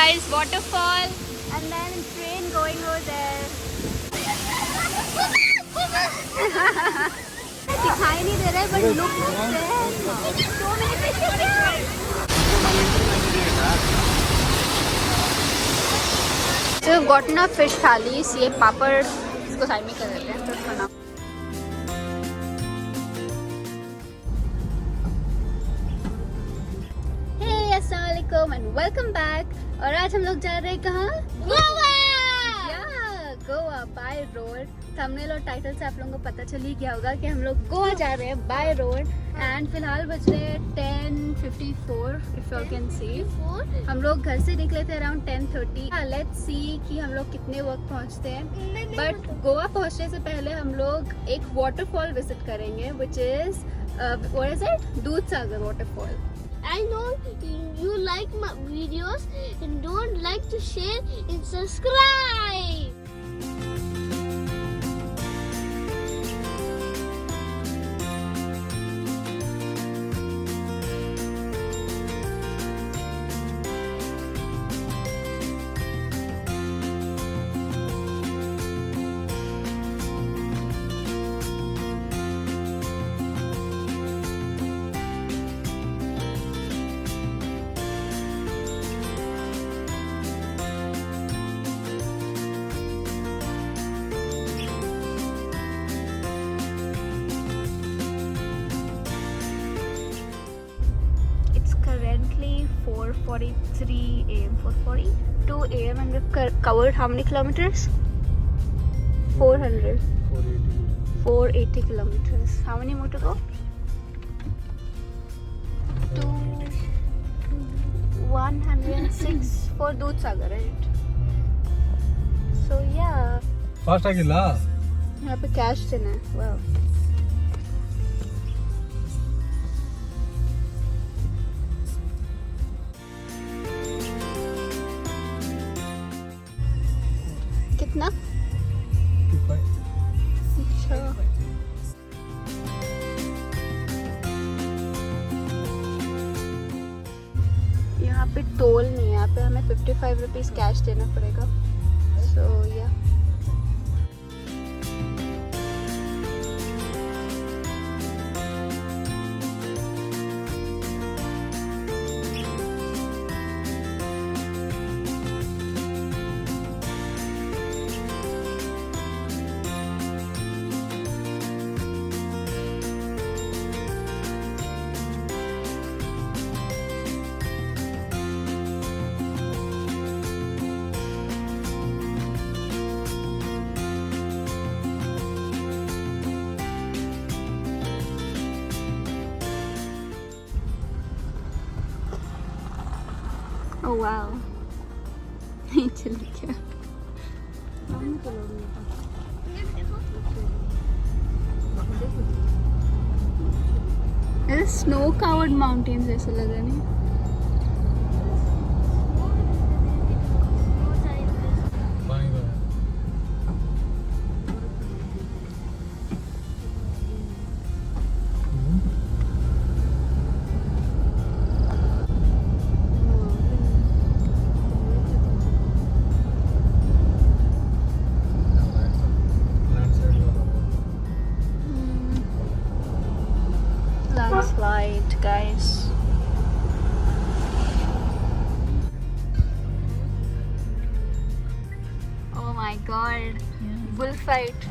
guys, waterfall and then train going over there. दिखाई नहीं दे रहा है, but look there. So many fishes here. So we've gotten a fish thalis. ये पापड़ इसको side में कर देते हैं, तो इसका नाम. अस्सलामुअलैकुम एंड वेलकम बैक. और आज हम लोग जा रहे हैं कहाँ? Goa. Goa by road. Thumbnail और टाइटल से आप लोगों को पता चल ही गया होगा कि हम लोग गोवा जा रहे हैं बाय रोड. एंड फिलहाल बज रहे 10:54 इफ यू कैन सी. हम लोग घर से निकले थे अराउंड 10:30. लेट्स सी कि हम लोग कितने वक्त पहुंचते हैं. बट गोवा पहुंचने से पहले हम लोग एक वाटरफॉल विजिट करेंगे which is what is it? Dudhsagar waterfall. I know you like my videos and don't like to share and subscribe. Currently 4:43 a.m. 4:42 a.m. and we've covered how many kilometers? 400. 480 kilometers. How many more to go? 106 for Dudhsagar, right? So yeah. Fast आगिला. यहाँ पे cash देना है. Wow. कितना? अच्छा. यहाँ पे toll नहीं है. यहाँ पे हमें 55 रुपीज़ कैश देना पड़ेगा. सो या oh wow. चल गया. ऐसे स्नो कवर्ड माउंटेन्स जैसे लग रहे हैं. Landslide, guys. Oh my god. Bullfight.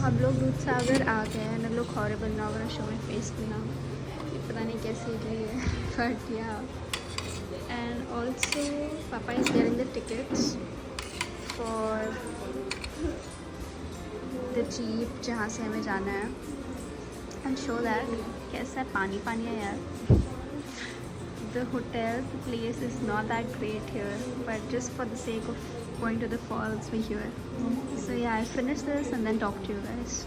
हम लोग दूधसागर आ गए हैं. and look horrible now. I'm gonna show my face now. ये पता नहीं कैसे गई है, but yeah. And also Papa is getting the tickets for the jeep जहाँ से हमें जाना है. and show that कैसा है, पानी पानी है यार. The hotel, the place is not that great here, but just for the sake of going to the falls, we're here. So yeah, I'll finish this and then talk to you guys.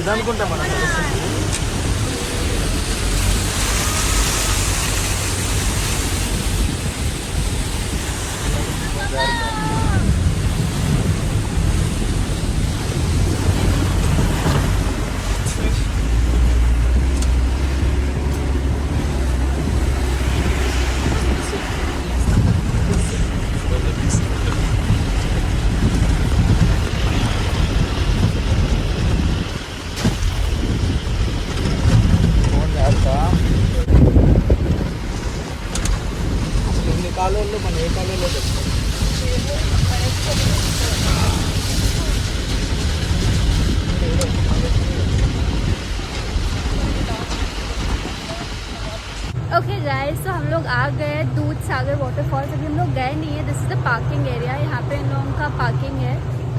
ఇదనుకుంటా మనం కాలువల్లో మనం ఏ కాలువలో చెప్తాం. Okay guys, तो हम लोग आ गए दूध सागर वाटरफॉल्स. अभी हम लोग गए नहीं है. This is the parking area. यहाँ पे इन लोगों का पार्किंग है.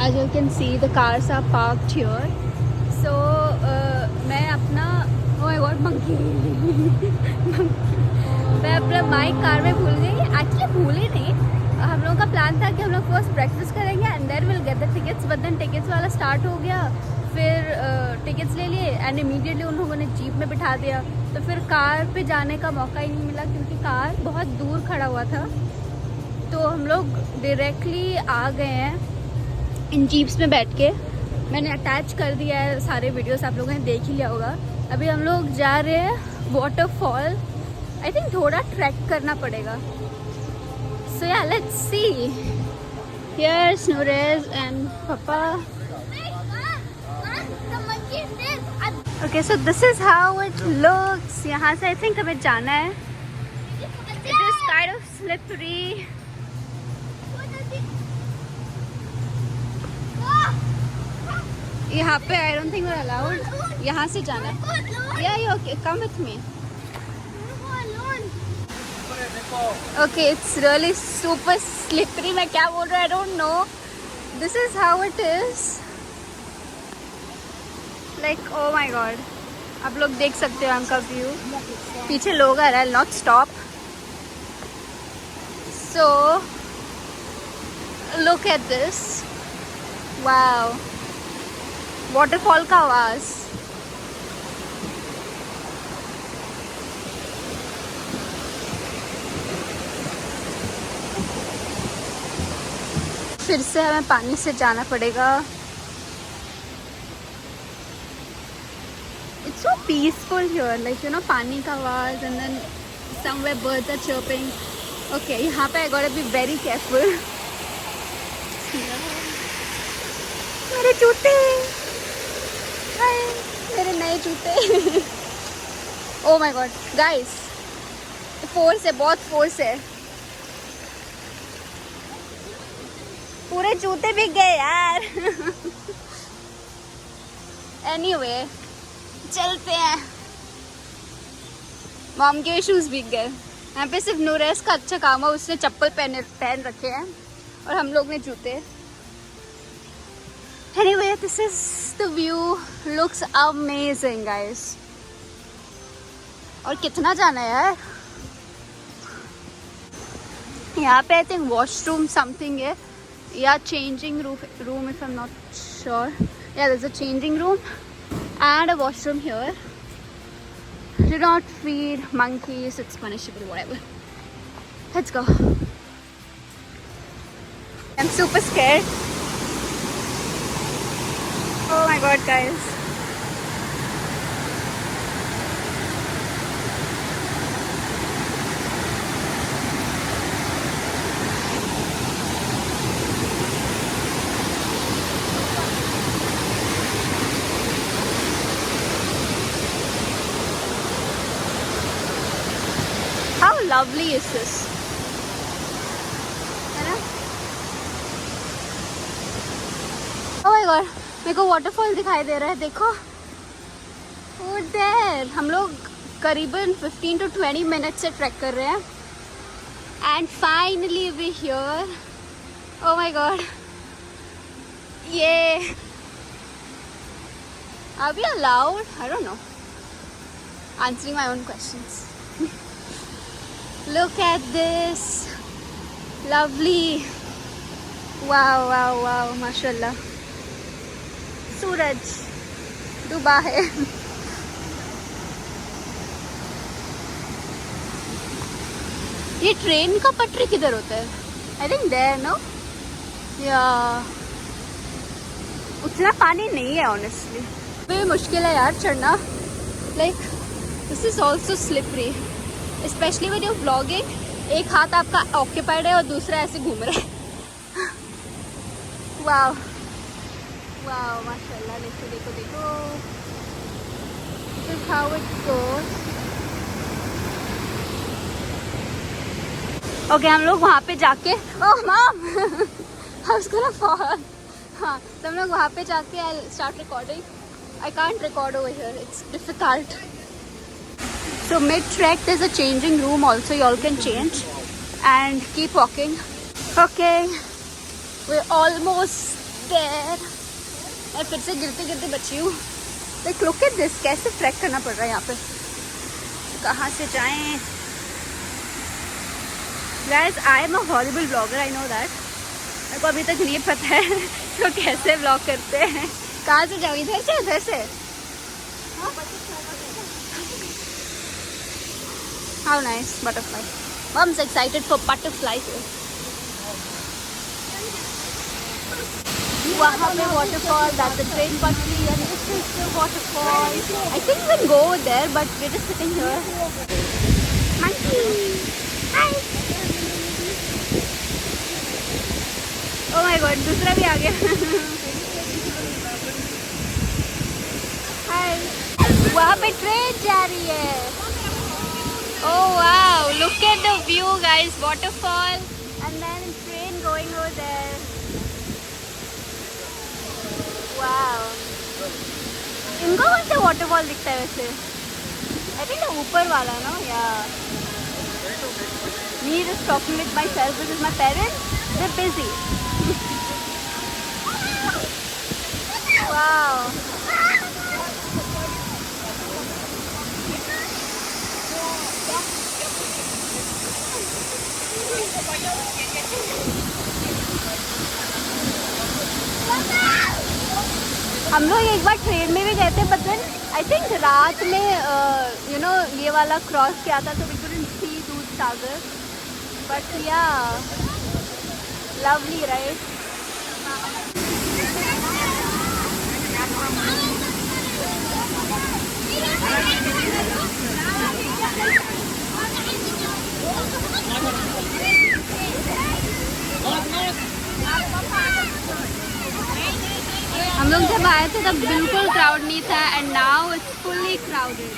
As you can see the cars are parked here. So मैं अपना ओह गॉड मंकी मैं अपना माइक कार में भूल गई. एक्चुअली भूल ही नहीं. हम लोगों का प्लान था कि हम लोग फर्स्ट ब्रेकफास्ट करेंगे and then will get the tickets. But then tickets वाला स्टार्ट हो गया. फिर टिकट्स ले लिए एंड इमीडिएटली उन लोगों ने जीप में बिठा दिया. तो फिर कार पे जाने का मौका ही नहीं मिला क्योंकि कार बहुत दूर खड़ा हुआ था. तो हम लोग डायरेक्टली आ गए हैं इन जीप्स में बैठ के. मैंने अटैच कर दिया है सारे वीडियोस, आप लोगों ने देख ही लिया होगा. अभी हम लोग जा रहे हैं वाटरफॉल. आई थिंक थोड़ा ट्रैक करना पड़ेगा. सो या लेट्स सी. हियर्स नूरेज एंड पापा. Okay, so this is how it looks. यहाँ से I think हमें जाना है. It is kind of slippery. यहाँ पे I don't think we're allowed. यहाँ से जाना है. Yeah, you okay? Come with me. Okay, it's really super slippery. मैं क्या बोल रहा हूँ I don't know. This is how it is. Like oh my god, आप लोग देख सकते हो उनका व्यू. पीछे लोग आ रहा है. Not stop. So look at this. Wow, waterfall का आवाज. फिर से हमें पानी से जाना पड़ेगा. It's so peaceful here, like you know, पानी का आवाज and then somewhere birds are chirping. Okay, यहाँ पे I gotta be very careful. मेरे जूते, हाय, मेरे नए जूते. Oh my god, guys, force है, बहुत फोर्स है. पूरे जूते भीग गए यार. Anyway, चलते हैं. मॉम के शूज भीग गए. यहाँ पे सिर्फ नूरेस का अच्छा काम है, उसने चप्पल पहन रखे हैं और हम लोग ने जूते. Anyway, this is the view. Looks amazing, guys. और कितना जाना है यार. यहाँ पे I think washroom something है या changing room if I'm not sure. Yeah, there's a changing room and a washroom here. Do not feed monkeys, it's punishable, whatever. Let's go. I'm super scared. Oh my god, guys. How lovely is this? है ना? Oh my god, मेरे को waterfall दिखाई दे रहा है, देखो. Over there. हम लोग करीबन 15 to 20 मिनट से ट्रैक कर रहे हैं. And finally we're here. Oh my god. Yeah. Are we allowed? I don't know. Answering my own questions. Look at this. Lovely. Wow, wow, wow. Mashallah. सूरज डूबा है. ये ट्रेन का पटरी किधर होता है? I think there, no? या उतना पानी नहीं है ऑनेस्टली. भी मुश्किल है यार चढ़ना. Like this is also slippery, specially when you vlogging. एक हाथ आपका ऑक्यूपाइड है और दूसरा ऐसे घूम रहा है. वाओ वाओ माशाल्लाह. देखो देखो देखो. This is how it goes. Okay हम लोग वहाँ पे जाके, oh mom I was gonna fall. हाँ तो हम लोग वहाँ पे जाके I start recording. I can't record over here, it's difficult. So mid-trek there's a changing room also, you all can change and keep walking. Okay, we're almost there. मैं फिर से गिरते गिरते बची हूँ. Like look at this, कैसे track करना पड़ रहा है यहाँ पे. कहाँ से जाएं? Guys, I am a horrible vlogger, I know that. मेरे को अभी तक नहीं पता है तो कैसे vlog करते हैं. कहाँ से जाऊँ? इधर से उधर से? How nice, butterfly. Mom's excited for butterflies. वहाँ पे waterfall, that's the train putri, and this is the waterfall. I think we can go over there, but we're just sitting here. Monkey, hi. Oh my God, दूसरा भी आ गया. Hi. वहाँ पे train जा रही है. Oh wow, look at the view guys, waterfall and then train going over there. Wow. इनको कौन सा waterfall दिखता है वैसे? I think the ऊपर वाला ना, yeah. Me just talking with myself, this is my parents, they're busy. Wow. हम लोग एक बार ट्रेन में भी गए थे, बट देन आई थिंक रात में यू नो ये वाला क्रॉस किया था, तो वी कुडंट सी दूध सागर. बट या लवली राइट. हम लोग जब आए थे तब बिल्कुल क्राउड नहीं था, and now it's fully crowded.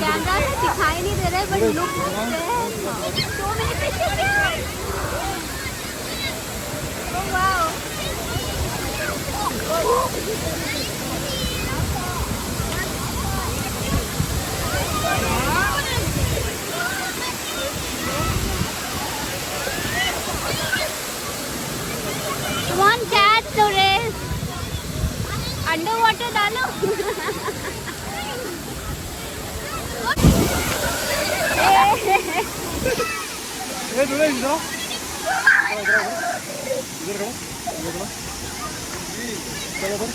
Camera से दिखाई नहीं दे रहा है, but look so many fishes. Oh wow. Come on, catch the race. Underwater डालो. ए दूल्हे इधर इधर इधर चलो चलो.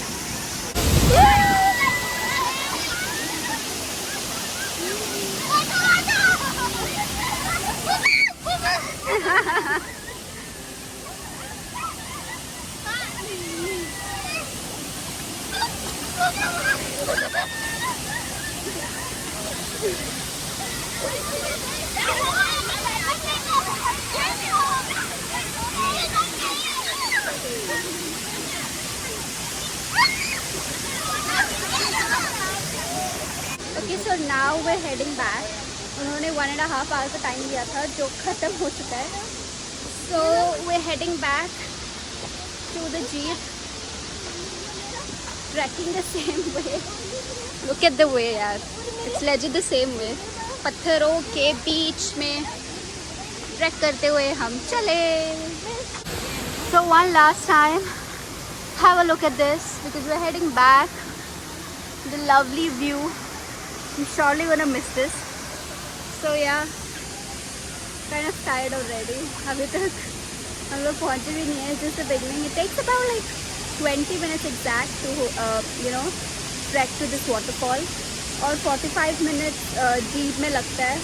Okay, so now we're heading back. उन्होंने 1.5 hour का टाइम दिया था जो ख़त्म हो चुका है. So we're heading back to the jeep, trekking the same way. Look at the way यार, it's legit the same way. पत्थरों के बीच में ट्रैक करते हुए हम चले. So one last time, have a look at this because we're heading back. The lovely view. I'm surely gonna miss this. So yeah, kind of tired already. अभी तक हम लोग पहुँचे भी नहीं हैं. Just the beginning. It takes about like 20 minutes exact to trek to this waterfall. और 45 minutes jeep में लगता है.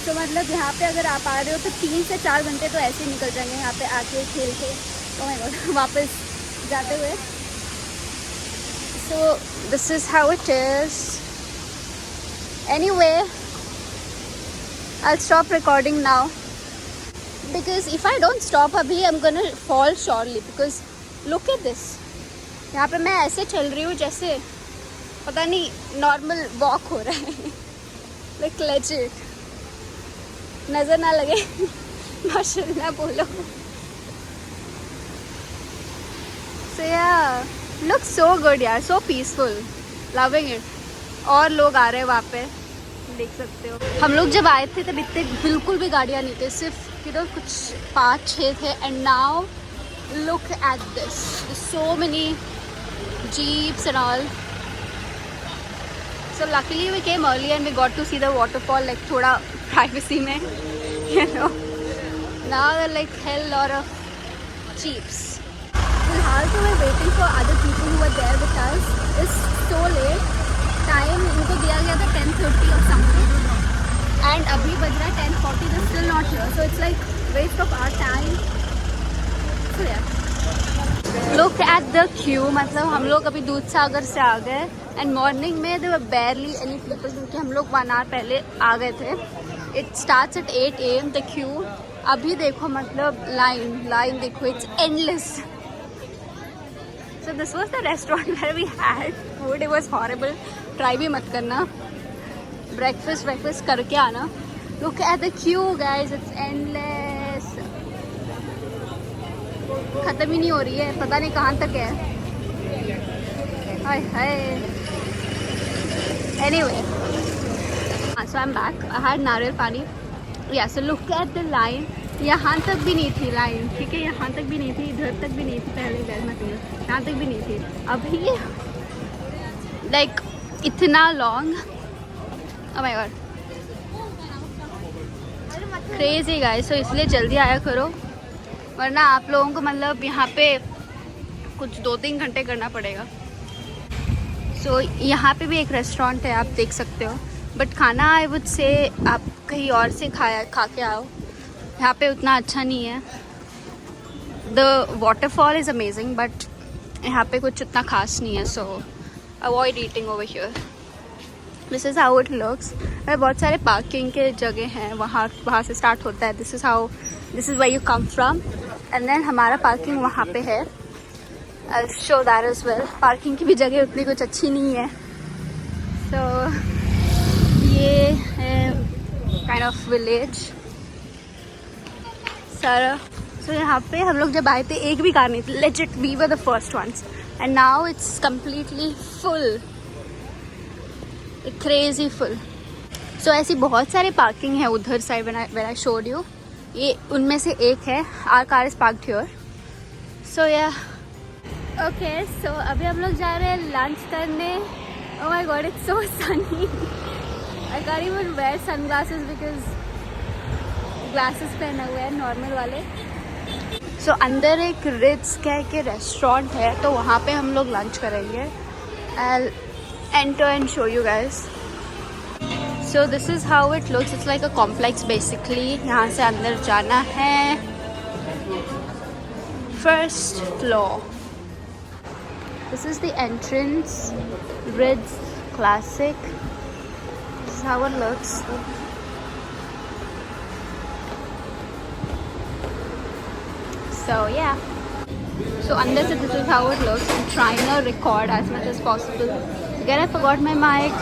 तो मतलब यहाँ पे अगर आप आ रहे हो तो 3 से 4 घंटे तो ऐसे ही निकल जाएंगे यहाँ पे आके खेल के. Oh my God, वापस जाते हुए. So this is how it is. Anyway, I'll stop recording now because if I don't stop abhi, I'm gonna fall surely because look at this. यहाँ पे मैं ऐसे चल रही हूँ जैसे पता नहीं नॉर्मल वॉक हो रहा है. Like legit. नज़र ना लगे माशाल्लाह बोलो. So yeah, looks so good यार, so peaceful, loving it. और लोग आ रहे हैं वहाँ पे, देख सकते हो. हम लोग जब आए थे तब इतने बिल्कुल भी गाड़ियाँ नहीं थे, सिर्फ कुछ 5-6 थे. And now look at this, so many jeeps and all. So luckily we came early and we got to see the waterfall like थोड़ा प्राइवेसी में, you know. Now there like hell lot of jeeps. फिलहाल तो we waiting for other people who were there with us. It's so late. Time उनको दिया गया था 10:30 और something and अभी बज रहा है 10:40. They still not here. So it's like waste of our time. So yeah look at the Q. मतलब हम लोग अभी दूधसागर से आ गए एंड मॉर्निंग में there were barely any people क्योंकि हम लोग 1 hour पहले आ गए थे. It starts at 8 AM the queue. अभी देखो मतलब लाइन देखो, it's endless. So this was the restaurant where we had food. It was horrible. Try भी मत करना. Breakfast करके आना. Look at the queue, guys. It's endless. खत्म ही नहीं हो रही है. पता नहीं कहाँ तक है. हाय हाय. Anyway, so I'm back. I had नारियल पानी. Yeah. So look at the line. यहाँ तक भी नहीं थी लाइन, ठीक है. यहाँ तक भी नहीं थी, इधर तक भी नहीं थी पहले. यहाँ तक भी नहीं थी. अभी लाइक इतना long. Oh my God, crazy guys. So इसलिए जल्दी आया करो वरना आप लोगों को मतलब यहाँ पे कुछ 2-3 घंटे करना पड़ेगा. सो यहाँ पे भी एक रेस्टोरेंट है, आप देख सकते हो. बट खाना आई वुड से आप कहीं और से खा के आओ. यहाँ पे उतना अच्छा नहीं है. The waterfall is amazing but यहाँ पे कुछ उतना खास नहीं है. सो avoid eating over here. This is how it looks. बहुत सारे पार्किंग के जगह हैं, वहाँ से स्टार्ट होता है. This is where you come from and then हमारा पार्किंग वहाँ पे है. I show that as well. Parking की भी जगह उतनी कुछ अच्छी नहीं है. सो ये है काइंड ऑफ विलेज सारा. सो यहाँ पे हम लोग जब आए थे एक भी कार नहीं थी. Legit we were the first ones and now it's completely full, crazy full. So ऐसी बहुत सारे पार्किंग है उधर side. When I showed you, ये उनमें से एक है. Our car is parked here. So yeah okay. सो अभी हम लोग जा रहे हैं लंच करने. Oh my God, it's so sunny. I can't even wear sunglasses because glasses पहने हुए हैं नॉर्मल वाले. सो अंदर एक रिट्स कह के रेस्टोरेंट है तो वहाँ पे हम लोग लंच करेंगे. I enter and show you guys. So this is how it looks. It's like a complex basically. यहाँ से अंदर जाना है. First floor. This is the entrance. Ritz Classic. This is how it looks. So yeah. So under it, this is how it looks. I'm trying to record as much as possible. Again, I forgot my mic.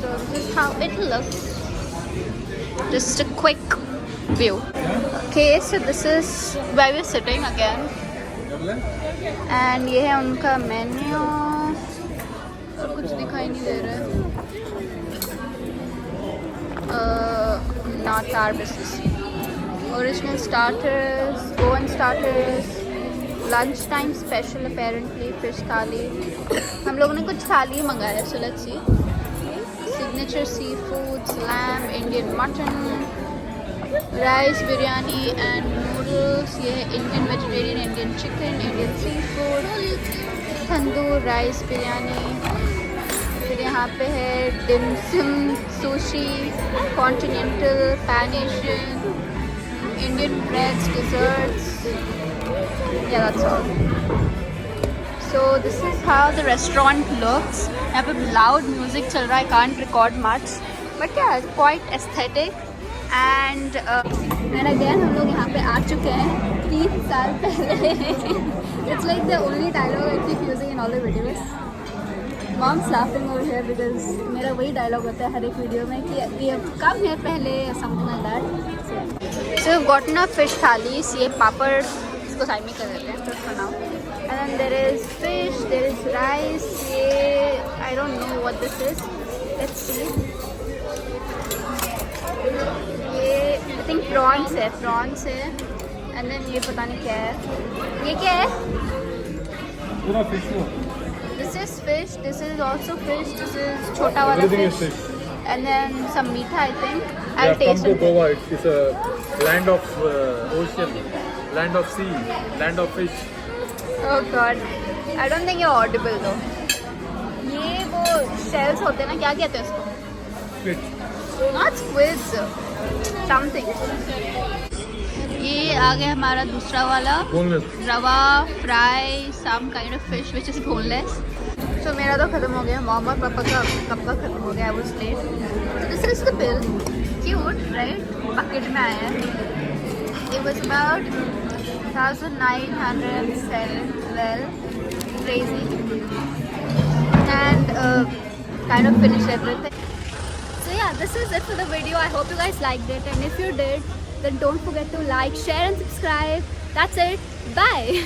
So this is how it looks. Just a quick view. Okay, so this is where we're sitting again. And ये है उनका menu. और कुछ दिखाई नहीं दे रहा है. Not our business. Original starters, Goan starters, lunchtime special apparently, fish थाली. हम लोगों ने कुछ थाली मंगाया, so let's see. Signature seafoods, lamb, Indian mutton, rice, biryani and noodles. ये है Indian vegetarian, Indian chicken, Indian seafood, tandoor rice biryani. फिर यहाँ पे है dim sum, sushi, continental, pan Asian, Indian breads, desserts. Yeah, that's all. So this is how the restaurant looks. यहाँ पे loud music चल रहा है. I can't record much, but yeah, it's quite aesthetic. And again हम लोग यहाँ पे आ चुके हैं 3 साल पहले. It's like the only dialogue I keep using in all the videos. Mom's laughing over here because मेरा वही dialogue होता है हर एक वीडियो में कि ये कब है पहले or something like that. So we've gotten a fish thalis. ये पापड़ इसको साइड में कर देते हैं just for now. And then there is fish, there is rice. ये I don't know what this is. Let's see. ये I think prawns है. And then ये पता नहीं क्या है. ये क्या है? पूरा fish हो. This is fish. This is also fish. This is छोटा वाला Everything fish. is fish. And then some meat, I think. We I'll have come taste to it. Goa. It's a land of ocean, land of sea, land of fish. Oh God. I don't think you're audible though. ये वो shells होते हैं ना, क्या कहते हैं उसको? Squid. Not squids. Something. ये आ गया हमारा दूसरा वाला. Boneless. रवा fry some kind of fish which is boneless. So मेरा तो खत्म हो गया. मॉम और पापा का कब का खत्म हो गया. I was late. So this is the bill. Cute, right? Package में आया है. It was about 1,907. Well, crazy. And kind of finished everything. So yeah, this is it for the video. I hope you guys liked it. And if you did, then don't forget to like, share and subscribe. That's it. Bye.